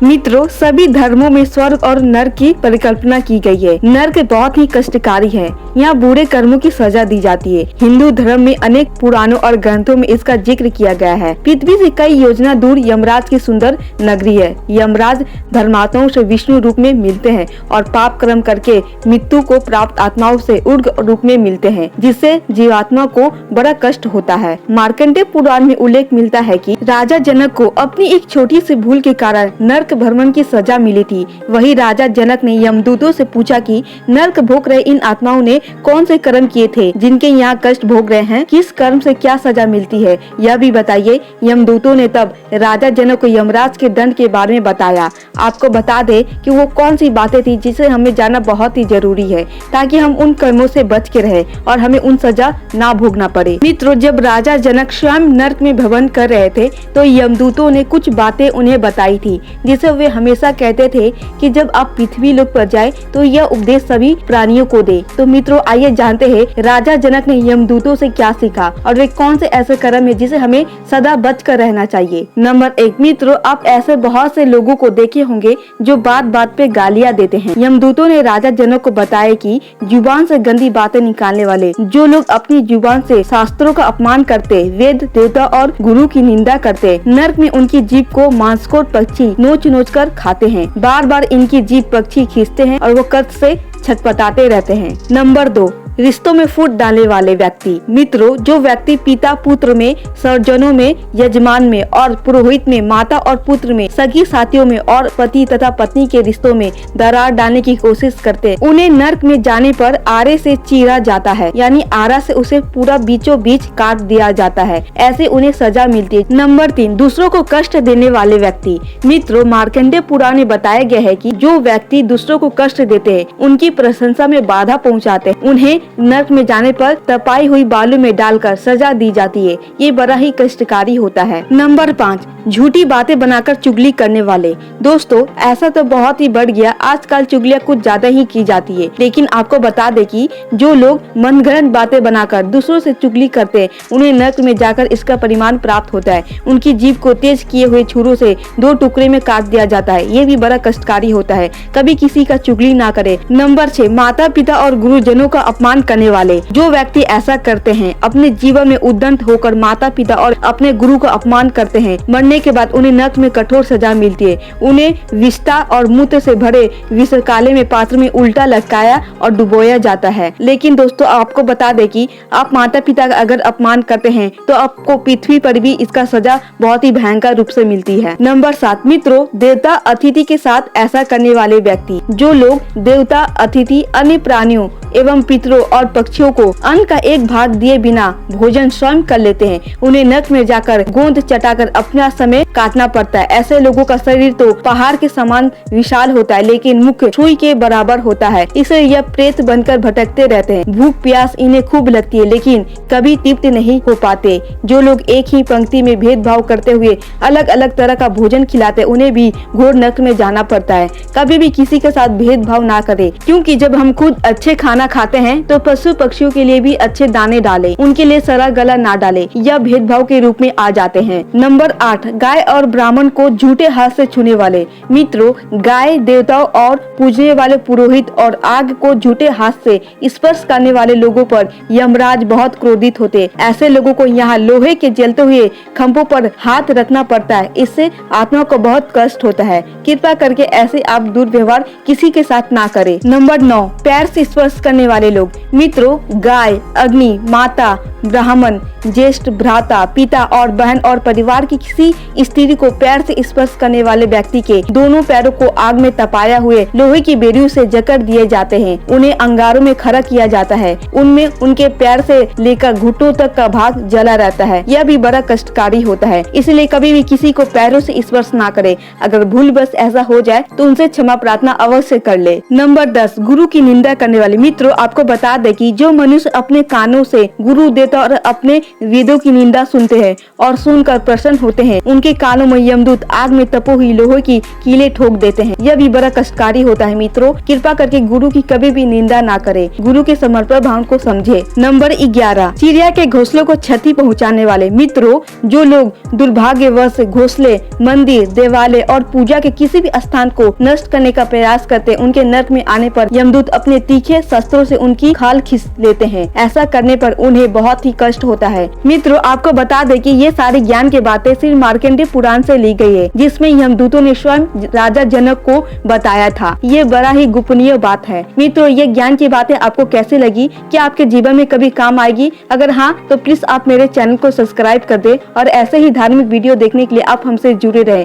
मित्रों, सभी धर्मों में स्वर्ग और नरक की परिकल्पना की गई है। नरक बहुत ही कष्टकारी है। यहाँ बुरे कर्मों की सजा दी जाती है। हिंदू धर्म में अनेक पुराणों और ग्रंथों में इसका जिक्र किया गया है। पृथ्वी से कई योजना दूर यमराज की सुंदर नगरी है। यमराज धर्मात्माओं से विष्णु रूप में मिलते हैं और पाप कर्म करके मृत्यु को प्राप्त आत्माओं से उग्र रूप में मिलते हैं, जिससे जीवात्मा को बड़ा कष्ट होता है। मार्कंडेय पुराण में उल्लेख मिलता है कि राजा जनक को अपनी एक छोटी सी भूल के कारण नरक भ्रमण की सजा मिली थी। वही राजा जनक ने यमदूतों से पूछा कि नरक भोग रहे इन आत्माओं ने कौन से कर्म किए थे जिनके यहाँ कष्ट भोग रहे हैं, किस कर्म से क्या सजा मिलती है, यह भी बताइए। यमदूतों ने तब राजा जनक को यमराज के दंड के बारे में बताया। आपको बता दे कि वो कौन सी बातें थी जिसे हमें जानना बहुत ही जरूरी है, ताकि हम उन कर्मों से बच के रहे और हमें उन सजा ना भोगना पड़े। मित्रों, जब राजा जनक स्वयं नरक में भ्रमण कर रहे थे तो यमदूतों ने कुछ बातें उन्हें बताई थी, जिसे वे हमेशा कहते थे कि जब आप पृथ्वी लोक पर जाए तो यह उपदेश सभी प्राणियों को दे। तो मित्रों, आइए जानते हैं राजा जनक ने यमदूतों से क्या सीखा और वे कौन से ऐसे कर्म है जिसे हमें सदा बच कर रहना चाहिए। नंबर 1, मित्रों, आप ऐसे बहुत से लोगों को देखे होंगे जो बात बात पे गालियाँ देते हैं। यमदूतों ने राजा जनक को बताया कि जुबान से गंदी बातें निकालने वाले जो लोग अपनी जुबान से शास्त्रों का अपमान करते, वेद, देवता और गुरु की निंदा करते, नरक में उनकी जीभ को मांसखोर पक्षी नोच नोच कर खाते हैं। बार बार इनकी जीभ पक्षी खींचते हैं और वो कष्ट से छटपटाते रहते हैं। नंबर 2, रिश्तों में फूट डालने वाले व्यक्ति। मित्रों, जो व्यक्ति पिता पुत्र में, सर्जनों में, यजमान में और पुरोहित में, माता और पुत्र में, सगी साथियों में और पति तथा पत्नी के रिश्तों में दरार डालने की कोशिश करते हैं, उन्हें नरक में जाने पर आरे से चीरा जाता है, यानी आरा से उसे पूरा बीचों बीच काट दिया जाता है। ऐसे उन्हें सजा मिलती है। नंबर 3, दूसरों को कष्ट देने वाले व्यक्ति। मित्रों, मार्कंडेय पुराण में बताया गया है कि जो व्यक्ति दूसरों को कष्ट देते हैं, उनकी प्रशंसा में बाधा पहुँचाते हैं, उन्हें नरक में जाने पर तपाई हुई बालू में डालकर सजा दी जाती है। ये बड़ा ही कष्टकारी होता है। नंबर 5, झूठी बातें बनाकर चुगली करने वाले। दोस्तों, ऐसा तो बहुत ही बढ़ गया, आजकल चुगलियां कुछ ज्यादा ही की जाती है। लेकिन आपको बता दे कि जो लोग मनगढ़ंत बातें बनाकर दूसरों से चुगली करते हैं, उन्हें नरक में जाकर इसका परिणाम प्राप्त होता है। उनकी जीभ को तेज किए हुए छुरों से 2 टुकड़े में काट दिया जाता है। ये भी बड़ा कष्टकारी होता है। कभी किसी का चुगली ना करे। नंबर 6, माता पिता और गुरुजनों का अपमान करने वाले। जो व्यक्ति ऐसा करते हैं, अपने जीवन में उद्दंड होकर माता पिता और अपने गुरु का अपमान करते हैं, मरने के बाद उन्हें नरक में कठोर सजा मिलती है। उन्हें विष्ठा और मूत्र से भरे विषकाले में पात्र में उल्टा लटकाया और डुबोया जाता है। लेकिन दोस्तों, आपको बता दें कि आप माता पिता का अगर अपमान करते हैं तो आपको पृथ्वी पर भी इसका सजा बहुत ही भयंकर रूप से मिलती है। नंबर 7, मित्रों, देवता अतिथि के साथ ऐसा करने वाले व्यक्ति। जो लोग देवता, अतिथि, अन्य प्राणियों एवं पितरों और पक्षियों को अन्न का एक भाग दिए बिना भोजन स्वयं कर लेते हैं, उन्हें नरक में जाकर गोंद चटाकर अपना समय काटना पड़ता है। ऐसे लोगों का शरीर तो पहाड़ के समान विशाल होता है, लेकिन मुख छुई के बराबर होता है। इसलिए यह प्रेत बनकर भटकते रहते हैं। भूख प्यास इन्हें खूब लगती है, लेकिन कभी तृप्त नहीं हो पाते। जो लोग एक ही पंक्ति में भेदभाव करते हुए अलग अलग तरह का भोजन खिलाते, उन्हें भी घोर नरक में जाना पड़ता है। कभी भी किसी के साथ भेदभाव ना करें, क्योंकि जब हम खुद अच्छे खाना खाते हैं तो पशु पक्षियों के लिए भी अच्छे दाने डालें, उनके लिए सड़ा गला ना डालें। यह भेदभाव के रूप में आ जाते हैं। नंबर 8, गाय और ब्राह्मण को झूठे हाथ से छूने वाले। मित्रों, गाय, देवताओं और पूजने वाले पुरोहित और आग को झूठे हाथ से स्पर्श करने वाले लोगों पर यमराज बहुत क्रोधित होते। ऐसे लोगों को यहाँ लोहे के जलते हुए खंभों पर हाथ रखना पड़ता है। इससे आत्मा को बहुत कष्ट होता है। कृपया करके ऐसे आप दुर्व्यवहार किसी के साथ ना करें। नंबर 9, पैर से स्पर्श करने वाले लोग। मित्रों, गाय, अग्नि, माता, ब्राह्मण, ज्येष्ठ भ्राता, पिता और बहन और परिवार की किसी स्त्री को पैर से स्पर्श करने वाले व्यक्ति के दोनों पैरों को आग में तपाया हुए लोहे की बेड़ियों से जकड़ दिए जाते हैं। उन्हें अंगारों में खड़ा किया जाता है। उनमें उनके पैर से लेकर घुटनों तक का भाग जला रहता है। यह भी बड़ा कष्टकारी होता है। इसलिए कभी भी किसी को पैरों से स्पर्श ना करे। अगर भूल बस ऐसा हो जाए तो उनसे क्षमा प्रार्थना अवश्य कर ले। नंबर 10, गुरु की निंदा करने वाले। मित्रों, आपको बता दें कि जो मनुष्य अपने कानों से गुरु, देवता देवता और अपने वेदों की निंदा सुनते हैं और सुनकर प्रसन्न होते हैं। उनके कानों में यमदूत आग में तपो हुई लोहे की कीलें ठोक देते हैं। यह भी बड़ा कष्टकारी होता है। मित्रों, कृपा करके गुरु की कभी भी निंदा ना करें, गुरु के समर्पण भाव को समझे। नंबर 11, चिड़िया के घोंसलों को क्षति पहुंचाने वाले। मित्रों, जो लोग दुर्भाग्यवश घोंसले, मंदिर, देवालय और पूजा के किसी भी स्थान को नष्ट करने का प्रयास करते, उनके नर्क में आने पर यमदूत अपने तीखे शस्त्रों से उनकी खाल खींच लेते हैं। ऐसा करने पर उन्हें बहुत ही कष्ट होता है। मित्रों, आपको बता दें कि ये सारी ज्ञान की बातें सिर्फ मार्कंडेय पुराण से ली गई है, जिसमें यमदूतों ने स्वयं राजा जनक को बताया था। ये बड़ा ही गोपनीय बात है। मित्रों, ये ज्ञान की बातें आपको कैसी लगी? क्या आपके जीवन में कभी काम आएगी? अगर हाँ, तो प्लीज आप मेरे चैनल को सब्सक्राइब कर दे और ऐसे ही धार्मिक वीडियो देखने के लिए आप हमसे जुड़े रहें।